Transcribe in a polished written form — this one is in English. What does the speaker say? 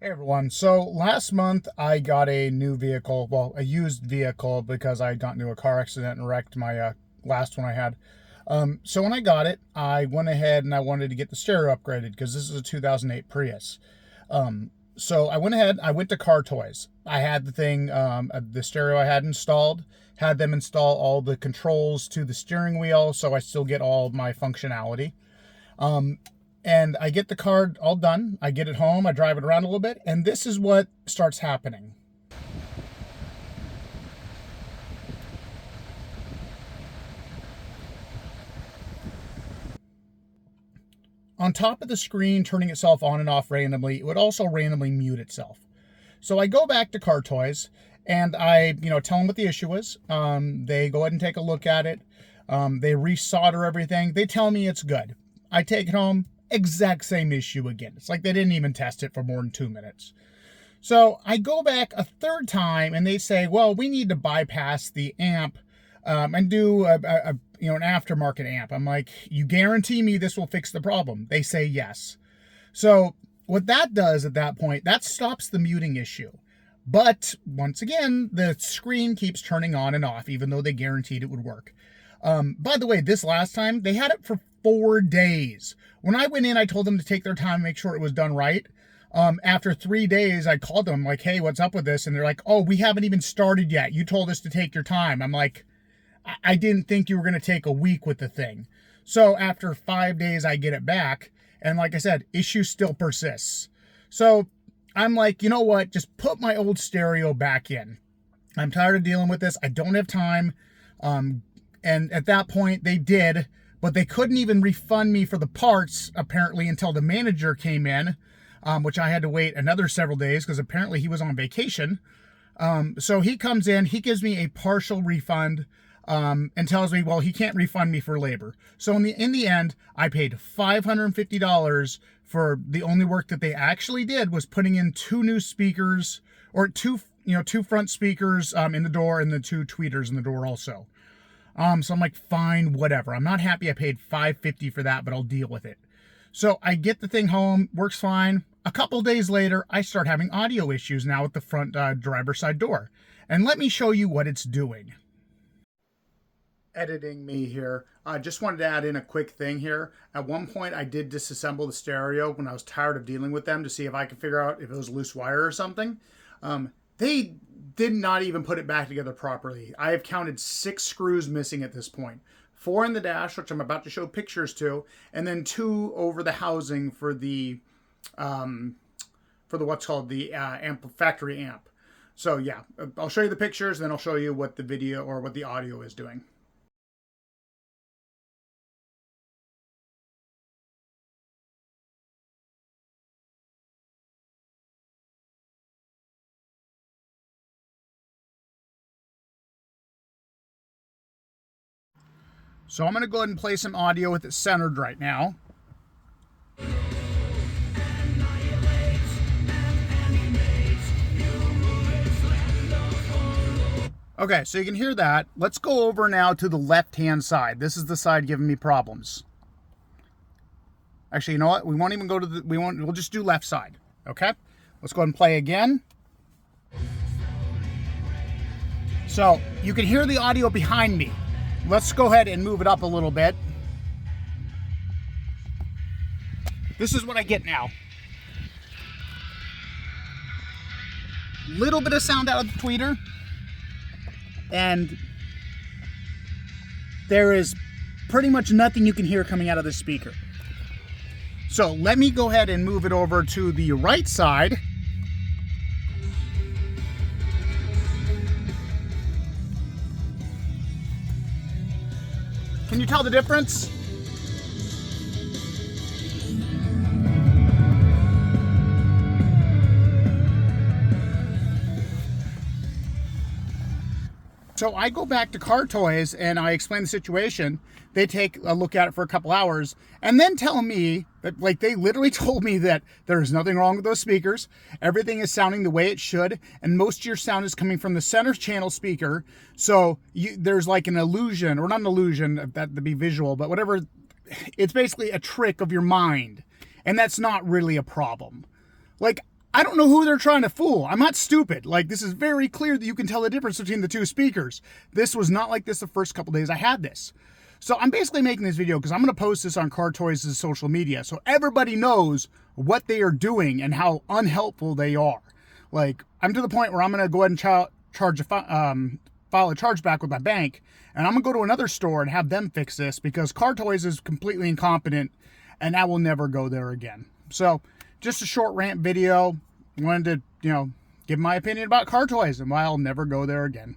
Hey everyone, so last month I got a new vehicle, well, a used vehicle because I got into a car accident and wrecked my last one I had. So when I got it, I went ahead and I wanted to get the stereo upgraded because this is a 2008 Prius. So I went ahead, I went to Car Toys. I had the thing, the stereo I had installed, had them install all the controls to the steering wheel so I still get all of my functionality. And I get the car all done. I get it home, I drive it around a little bit, and this is what starts happening. On top of the screen, turning itself on and off randomly, it would also randomly mute itself. So I go back to Car Toys and I, tell them what the issue is. They go ahead and take a look at it. They resolder everything. They tell me it's good. I take it home, exact same issue again. It's like they didn't even test it for more than 2 minutes. So I go back a third time and they say, well, we need to bypass the amp and do an aftermarket amp. I'm like, you guarantee me this will fix the problem? They say yes. So what that does at that point, that stops the muting issue. But once again, the screen keeps turning on and off, even though they guaranteed it would work. By the way, this last time, they had it for 4 days. When I went in, I told them to take their time and make sure it was done right. After 3 days, I called them like, hey, what's up with this? And they're like, oh, we haven't even started yet. You told us to take your time. I'm like, I didn't think you were going to take a week with the thing. So after 5 days, I get it back. And like I said, issue still persists. So I'm like, you know what? Just put my old stereo back in. I'm tired of dealing with this. I don't have time. And at that point, they did. But they couldn't even refund me for the parts, apparently, until the manager came in, which I had to wait another several days because apparently he was on vacation. So he comes in, he gives me a partial refund and tells me, well, he can't refund me for labor. So in the end, I paid $550 for the only work that they actually did was putting in 2 new speakers, or two front speakers in the door and the 2 tweeters in the door also. So I'm like, fine, whatever. I'm not happy I paid $550 for that, but I'll deal with it. So I get the thing home, works fine. A couple days later, I start having audio issues now with the front driver's side door. And let me show you what it's doing. Editing me here. I just wanted to add in a quick thing here. At one point, I did disassemble the stereo when I was tired of dealing with them to see if I could figure out if it was loose wire or something. They did not even put it back together properly. I have counted 6 screws missing at this point. 4 in the dash, which I'm about to show pictures to, and then 2 over the housing for the what's called the factory amp. So yeah, I'll show you the pictures, and then I'll show you what the video or what the audio is doing. So I'm going to go ahead and play some audio with it centered right now. Okay, so you can hear that. Let's go over now to the left-hand side. This is the side giving me problems. Actually, you know what? We won't even go to we'll just do left side. Okay? Let's go ahead and play again. So you can hear the audio behind me. Let's go ahead and move it up a little bit. This is what I get now. Little bit of sound out of the tweeter. And there is pretty much nothing you can hear coming out of the speaker. So let me go ahead and move it over to the right side. Can you tell the difference? So I go back to Car Toys and I explain the situation. They take a look at it for a couple hours and then tell me that, like, they literally told me that there's nothing wrong with those speakers. Everything is sounding the way it should. And most of your sound is coming from the center channel speaker. So there's like an illusion, or not an illusion, that to be visual, but whatever. It's basically a trick of your mind. And that's not really a problem. Like, I don't know who they're trying to fool. I'm not stupid. Like, this is very clear that you can tell the difference between the two speakers. This was not like this the first couple days I had this. So I'm basically making this video because I'm going to post this on Car Toys' social media so everybody knows what they are doing and how unhelpful they are. Like, I'm to the point where I'm going to go ahead and file a chargeback with my bank, and I'm going to go to another store and have them fix this because Car Toys is completely incompetent, and I will never go there again. So, just a short rant video. Wanted to, give my opinion about Car Toys and why I'll never go there again.